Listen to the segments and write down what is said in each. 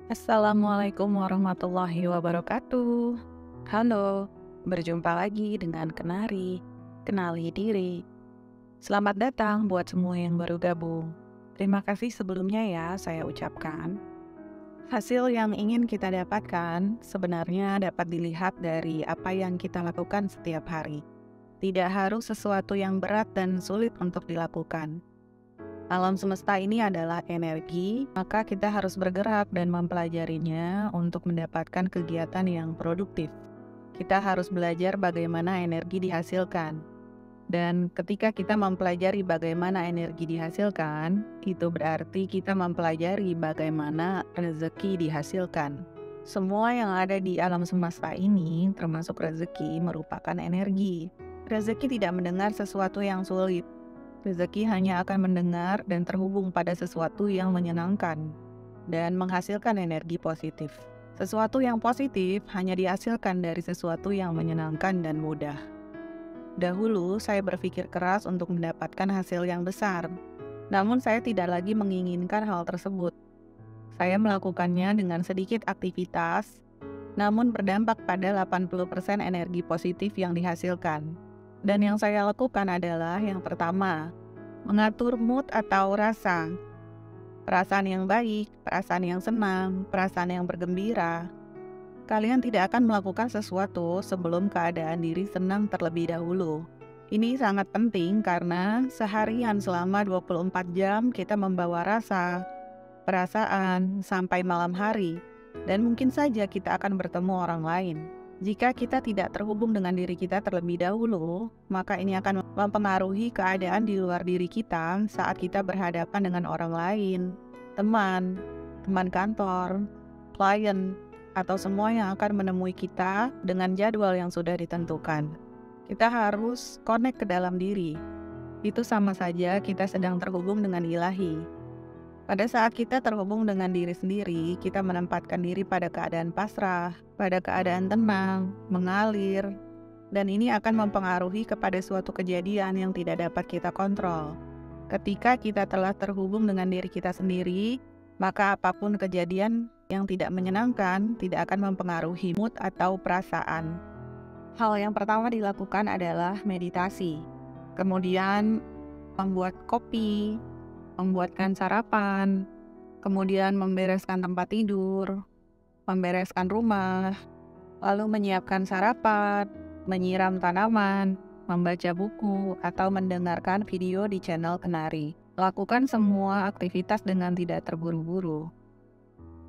Assalamualaikum warahmatullahi wabarakatuh. Halo, berjumpa lagi dengan Kenari. Kenali diri. Selamat datang buat semua yang baru gabung. Terima kasih sebelumnya ya saya ucapkan. Hasil yang ingin kita dapatkan sebenarnya dapat dilihat dari apa yang kita lakukan setiap hari. Tidak harus sesuatu yang berat dan sulit untuk dilakukan. Alam semesta ini adalah energi, maka kita harus bergerak dan mempelajarinya untuk mendapatkan kegiatan yang produktif. Kita harus belajar bagaimana energi dihasilkan. Dan ketika kita mempelajari bagaimana energi dihasilkan, itu berarti kita mempelajari bagaimana rezeki dihasilkan. Semua yang ada di alam semesta ini, termasuk rezeki, merupakan energi. Rezeki tidak mendengar sesuatu yang sulit. Rezeki hanya akan mendengar dan terhubung pada sesuatu yang menyenangkan dan menghasilkan energi positif. Sesuatu yang positif hanya dihasilkan dari sesuatu yang menyenangkan dan mudah. Dahulu saya berpikir keras untuk mendapatkan hasil yang besar, namun saya tidak lagi menginginkan hal tersebut. Saya melakukannya dengan sedikit aktivitas, namun berdampak pada 80% energi positif yang dihasilkan. Dan yang saya lakukan adalah yang pertama, mengatur mood atau rasa. Perasaan yang baik, perasaan yang senang, perasaan yang bergembira. Kalian tidak akan melakukan sesuatu sebelum keadaan diri senang terlebih dahulu. Ini sangat penting karena seharian selama 24 jam kita membawa rasa, perasaan, sampai malam hari. Dan mungkin saja kita akan bertemu orang lain. Jika kita tidak terhubung dengan diri kita terlebih dahulu, maka ini akan mempengaruhi keadaan di luar diri kita saat kita berhadapan dengan orang lain, teman kantor, klien, atau semua yang akan menemui kita dengan jadwal yang sudah ditentukan. Kita harus connect ke dalam diri. Itu sama saja kita sedang terhubung dengan ilahi. Pada saat kita terhubung dengan diri sendiri, kita menempatkan diri pada keadaan pasrah, pada keadaan tenang, mengalir, dan ini akan mempengaruhi kepada suatu kejadian yang tidak dapat kita kontrol. Ketika kita telah terhubung dengan diri kita sendiri, maka apapun kejadian yang tidak menyenangkan tidak akan mempengaruhi mood atau perasaan. Hal yang pertama dilakukan adalah meditasi, kemudian membuat kopi, membuatkan sarapan, kemudian membereskan tempat tidur, membereskan rumah, lalu menyiapkan sarapan, menyiram tanaman, membaca buku, atau mendengarkan video di channel Kenari. Lakukan semua aktivitas dengan tidak terburu-buru.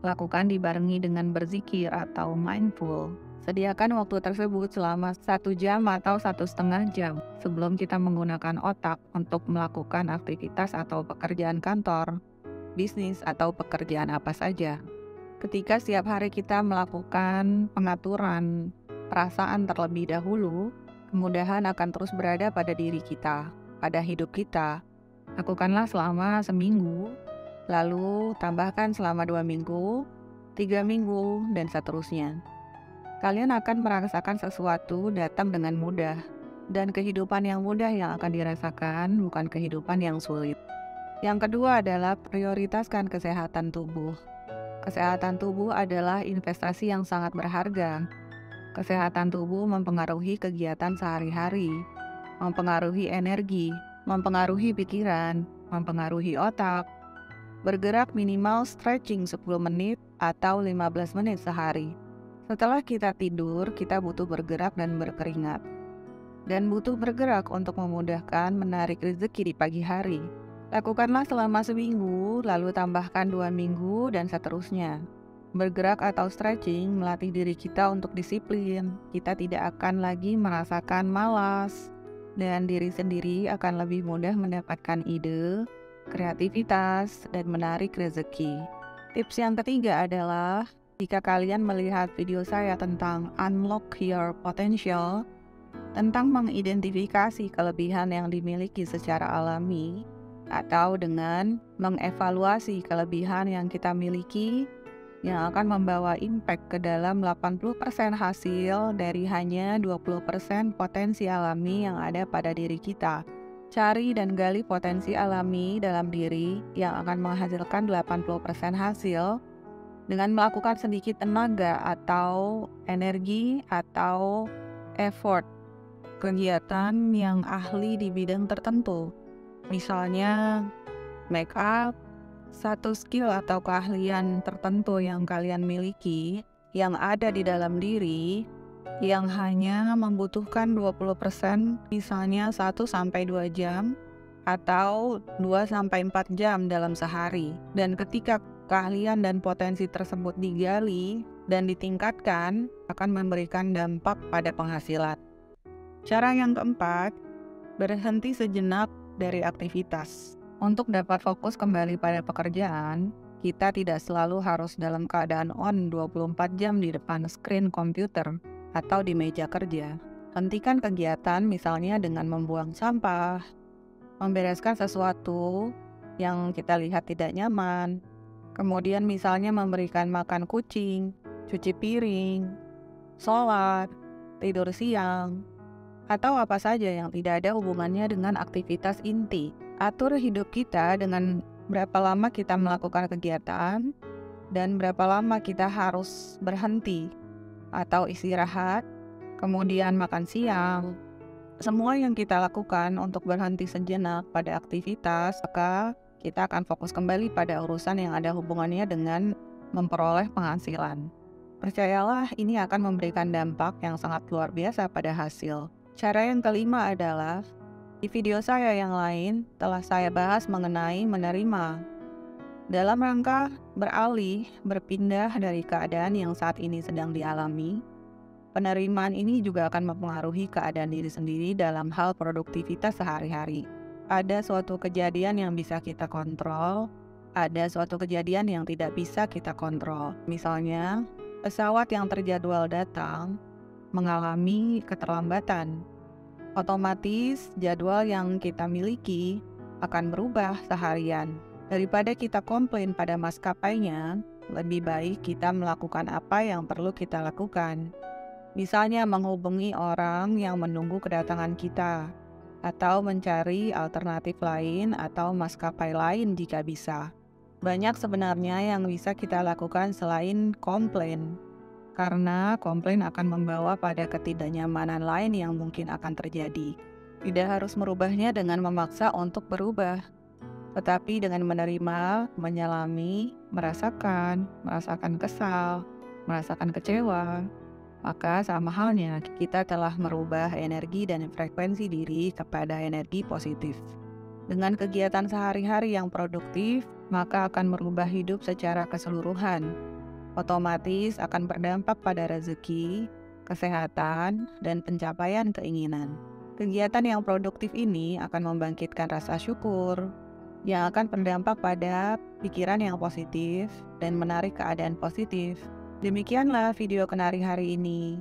Lakukan dibarengi dengan berzikir atau mindful. Sediakan waktu tersebut selama 1 jam atau 1,5 jam sebelum kita menggunakan otak untuk melakukan aktivitas atau pekerjaan kantor, bisnis, atau pekerjaan apa saja. Ketika setiap hari kita melakukan pengaturan perasaan terlebih dahulu, kemudahan akan terus berada pada diri kita, pada hidup kita. Lakukanlah selama seminggu, lalu tambahkan selama 2 minggu, 3 minggu, dan seterusnya. Kalian akan merasakan sesuatu datang dengan mudah, dan kehidupan yang mudah yang akan dirasakan bukan kehidupan yang sulit. Yang kedua adalah prioritaskan kesehatan tubuh. Kesehatan tubuh adalah investasi yang sangat berharga. Kesehatan tubuh mempengaruhi kegiatan sehari-hari, mempengaruhi energi, mempengaruhi pikiran, mempengaruhi otak. Bergerak minimal stretching 10 menit atau 15 menit sehari. Setelah kita tidur, kita butuh bergerak dan berkeringat. Dan butuh bergerak untuk memudahkan menarik rezeki di pagi hari. Lakukanlah selama seminggu, lalu tambahkan 2 minggu, dan seterusnya. Bergerak atau stretching melatih diri kita untuk disiplin. Kita tidak akan lagi merasakan malas, dan diri sendiri akan lebih mudah mendapatkan ide, kreativitas, dan menarik rezeki. Tips yang ketiga adalah, jika kalian melihat video saya tentang Unlock Your Potential, tentang mengidentifikasi kelebihan yang dimiliki secara alami, atau dengan mengevaluasi kelebihan yang kita miliki, yang akan membawa impact ke dalam 80% hasil dari hanya 20% potensi alami yang ada pada diri kita. Cari dan gali potensi alami dalam diri yang akan menghasilkan 80% hasil, dengan melakukan sedikit tenaga atau energi atau effort kegiatan yang ahli di bidang tertentu. Misalnya make up, satu skill atau keahlian tertentu yang kalian miliki yang ada di dalam diri yang hanya membutuhkan 20%, misalnya 1-2 jam atau 2-4 jam dalam sehari. Dan ketika keahlian dan potensi tersebut digali dan ditingkatkan, akan memberikan dampak pada penghasilan. Cara yang keempat, berhenti sejenak dari aktivitas. Untuk dapat fokus kembali pada pekerjaan, kita tidak selalu harus dalam keadaan on 24 jam di depan screen komputer atau di meja kerja. Hentikan kegiatan misalnya dengan membuang sampah, membereskan sesuatu yang kita lihat tidak nyaman, kemudian misalnya memberikan makan kucing, cuci piring, sholat, tidur siang, atau apa saja yang tidak ada hubungannya dengan aktivitas inti. Atur hidup kita dengan berapa lama kita melakukan kegiatan dan berapa lama kita harus berhenti atau istirahat, kemudian makan siang. Semua yang kita lakukan untuk berhenti sejenak pada aktivitas, maka kita akan fokus kembali pada urusan yang ada hubungannya dengan memperoleh penghasilan. Percayalah, ini akan memberikan dampak yang sangat luar biasa pada hasil. Cara yang kelima adalah, di video saya yang lain telah saya bahas mengenai menerima. Dalam rangka berpindah dari keadaan yang saat ini sedang dialami, penerimaan ini juga akan mempengaruhi keadaan diri sendiri dalam hal produktivitas sehari-hari. Ada suatu kejadian yang bisa kita kontrol, ada suatu kejadian yang tidak bisa kita kontrol. Misalnya, pesawat yang terjadwal datang mengalami keterlambatan. Otomatis jadwal yang kita miliki akan berubah seharian. Daripada kita komplain pada maskapainya, lebih baik kita melakukan apa yang perlu kita lakukan. Misalnya menghubungi orang yang menunggu kedatangan kita, atau mencari alternatif lain atau maskapai lain jika bisa. Banyak sebenarnya yang bisa kita lakukan selain komplain. Karena komplain akan membawa pada ketidaknyamanan lain yang mungkin akan terjadi. Tidak harus merubahnya dengan memaksa untuk berubah, tetapi dengan menerima, menyelami, merasakan kesal, merasakan kecewa, maka sama halnya kita telah merubah energi dan frekuensi diri kepada energi positif. Dengan kegiatan sehari-hari yang produktif, maka akan merubah hidup secara keseluruhan. Otomatis akan berdampak pada rezeki, kesehatan, dan pencapaian keinginan. Kegiatan yang produktif ini akan membangkitkan rasa syukur, yang akan berdampak pada pikiran yang positif dan menarik keadaan positif. Demikianlah video Kenari hari ini.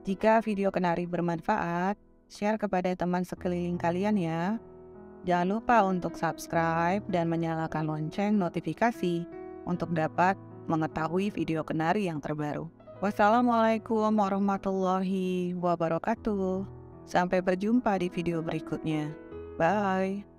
Jika video Kenari bermanfaat, share kepada teman sekeliling kalian ya. Jangan lupa untuk subscribe dan menyalakan lonceng notifikasi untuk dapat mengetahui video Kenari yang terbaru. Wassalamualaikum warahmatullahi wabarakatuh. Sampai berjumpa di video berikutnya. Bye.